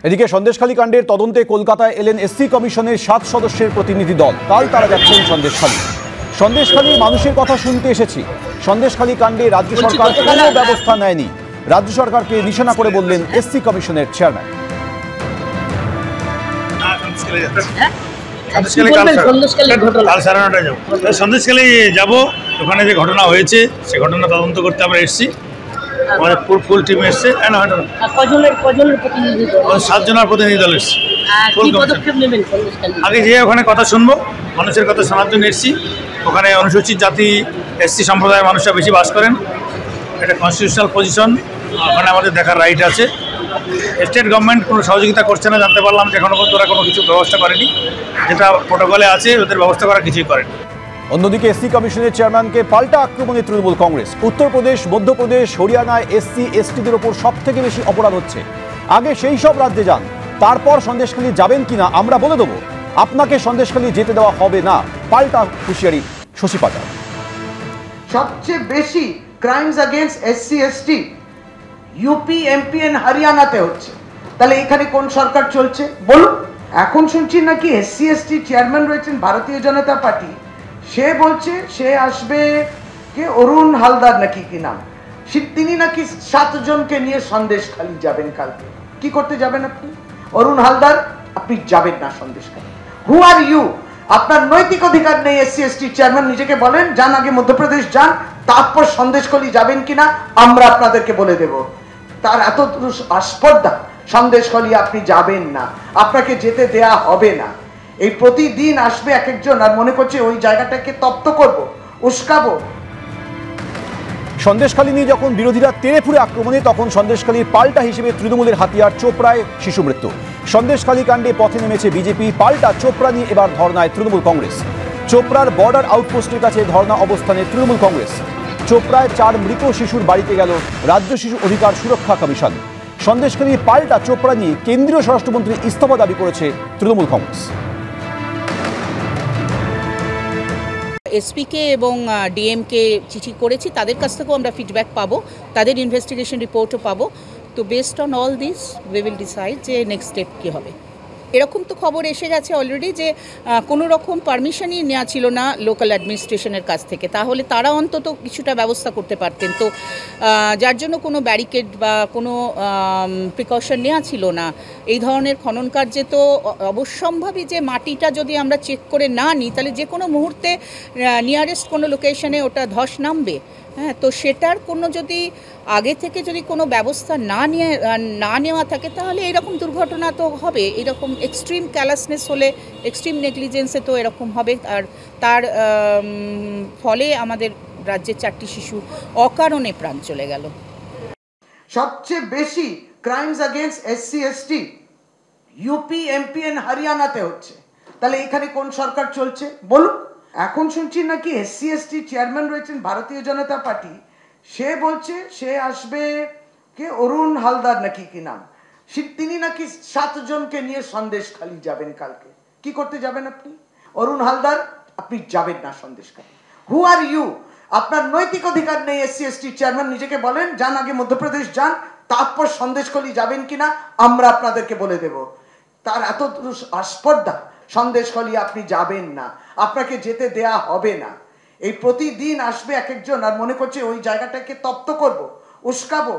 এদিকে সন্দেশখালী কাণ্ডের তদন্তে কলকাতায় এলেন এসসি কমিশনের 7 সদস্যের প্রতিনিধি দল। কাল তারা যাচ্ছেন সন্দেশখালী মানুষের কথা শুনতে এসেছি। সন্দেশখালী কাণ্ডে রাজ্য সরকার কোনো ব্যবস্থা নেয়নি। রাজ্য সরকারকে নিশানা করে বললেন এসসি কমিশনের চেয়ারম্যান। সন্দেশখালী যাব, ওখানে যে ঘটনা হয়েছে সে ঘটনা তদন্ত করতে আমরা এসেছি। আমাদের ফুল টিম এসছে, 7 জনের প্রতিনিধি দল এসছে। আগে যে ওখানে কথা শুনবো, মানুষের কথা শোনার জন্য এসছি। ওখানে অনুসূচিত জাতি এসসি সম্প্রদায়ের মানুষরা বেশি বাস করেন, এটা কনস্টিটিউশনাল পজিশন, ওখানে আমাদের দেখার রাইট আছে। স্টেট গভর্নমেন্ট কোনো সহযোগিতা করছে না, জানতে পারলাম যে এখনো পর্যন্ত ওরা কোনো কিছু ব্যবস্থা করেনি, যেটা প্রোটোকলে আছে ওদের ব্যবস্থা করা কিছুই করেনি। অন্যদিকে এসসি কমিশনের চেয়ারম্যানকে পাল্টা আক্রমণে তৃণমূল কংগ্রেস। উত্তরপ্রদেশ, মধ্যপ্রদেশ, হরিয়ানায় এসসি এসটিদের ওপর সব থেকে বেশি অপরাধ হচ্ছে। আগে সেই সব রাজ্যে যান, তারপর সন্দেশখালী যাবেন কিনা আমরা বলে দেবো। আপনাকে সন্দেশখালী যেতে দেওয়া হবে না, পাল্টা হুঁশিয়ারি শশী পাজার। সবচেয়ে বেশি crimes against SC ST UP, MP and হরিয়ানাতে হচ্ছে। তাহলে এখানে কোন সরকার চলছে বলুন? এখন শুনছি নাকি এসসি এসটি চেয়ারম্যান রয়েছেন ভারতীয় জনতা পার্টি, সে বলছে সে আসবে কে অরুণ হালদার নাকি কি নাম, তিনি নাকি 7 জনকে নিয়ে সন্দেশখালী যাবেন কালকে। কি করতে যাবেন আপনি? অরুণ হালদার, আপনি যাবেন না সন্দেশখালী। হু আর ইউ? আপনার নৈতিক অধিকার নেই। এসসি এসটি চেয়ারম্যান নিজেকে বলেন যান, আগে মধ্যপ্রদেশ যান, তারপর সন্দেশখালী যাবেন কিনা আমরা আপনাদেরকে বলে দেব। তার এত আস্পর্ধা, সন্দেশখালী আপনি যাবেন না, আপনাকে যেতে দেয়া হবে না। এই প্রতিদিন আসবে এক একজন আর মনে করছে ওই জায়গাটাকে তপ্ত করব, উস্কাবো। সন্দেশখালী নিয়ে যখন বিরোধীরা তেড়ে ফুড়ে আক্রমণে, তখন সন্দেশখালীর পাল্টা হিসেবে তৃণমূলের হাতিয়ার চোপড়ায় শিশু মৃত্যু। সন্দেশখালী কাণ্ডে পথে নেমেছে বিজেপি, পাল্টা চোপড়া নিয়ে এবার ধর্নায় তৃণমূল কংগ্রেস। চোপড়ার বর্ডার আউটপোস্টের কাছে ধর্না অবস্থানে তৃণমূল কংগ্রেস। চোপড়ায় 4 মৃত শিশুর বাড়িতে গেল রাজ্য শিশু অধিকার সুরক্ষা কমিশন। সন্দেশখালীর পাল্টা চোপড়া নিয়ে কেন্দ্রীয় স্বরাষ্ট্রমন্ত্রী ইস্তফা দাবি করেছে তৃণমূল কংগ্রেস। এসপিকে এবং ডিএমকে চিঠি করেছি, তাদের কাছ থেকেও আমরা ফিডব্যাক পাবো, তাদের ইনভেস্টিগেশন রিপোর্টও পাবো। তো based on all this we will decide যে নেক্সট স্টেপ কী হবে। এরকম তো খবর এসে গেছে অলরেডি যে কোনো রকম পারমিশনই নেওয়া ছিল না লোকাল অ্যাডমিনিস্ট্রেশনের কাছ থেকে, তাহলে তারা অন্তত কিছুটা ব্যবস্থা করতে পারতেন। তো যার জন্য কোনো ব্যারিকেড বা কোনো প্রিকশন নেওয়া ছিল না। এই ধরনের খনন কার্যে তো অবশ্যম্ভাবী যে মাটিটা যদি আমরা চেক করে না নিই, তাহলে যে কোনো মুহূর্তে নিয়ারেস্ট কোনো লোকেশনে ওটা ধস নামবে। হ্যাঁ, তো সেটার কোনো যদি আগে থেকে যদি কোনো ব্যবস্থা না নেওয়া থাকে, তাহলে এরকম দুর্ঘটনা তো হবে। এরকম এক্সট্রিম ক্যালাসনেস হলে, এক্সট্রিম নেগলিজেন্সে তো এরকম হবে। আর তার ফলে আমাদের রাজ্যের 4টি শিশু অকারণে প্রাণ চলে গেল। সবচেয়ে বেশি crimes against SC ST UP, MP and হরিয়ানাতে হচ্ছে। তাহলে এখানে কোন সরকার চলছে বলুন? এখন শুনছি নাকি এসসি এসটি চেয়ারম্যান রয়েছেন ভারতীয় জনতা পার্টি, সে বলছে সে আসবে কে অরুণ হালদার নাকি কি নাম, তিনি নাকি 7 জনকে নিয়ে সন্দেশখালী যাবেন কালকে। কি করতে যাবেন আপনি? অরুণ হালদার, আপনি যাবেন না সন্দেশখালী। হু আর ইউ? আপনার নৈতিক অধিকার নেই। এসসি এসটি চেয়ারম্যান নিজেকে বলেন যান, আগে মধ্যপ্রদেশ যান, তারপর সন্দেশখালী যাবেন কিনা আমরা আপনাদেরকে বলে দেব। তার এত আস্পর্ধা, সন্দেশখালী আপনি যাবেন না, আপনাকে যেতে দেয়া হবে না। এই প্রতিদিন আসবে এক একজন আর মনে করছে ওই জায়গাটাকে তপ্ত করব, উস্কাবো।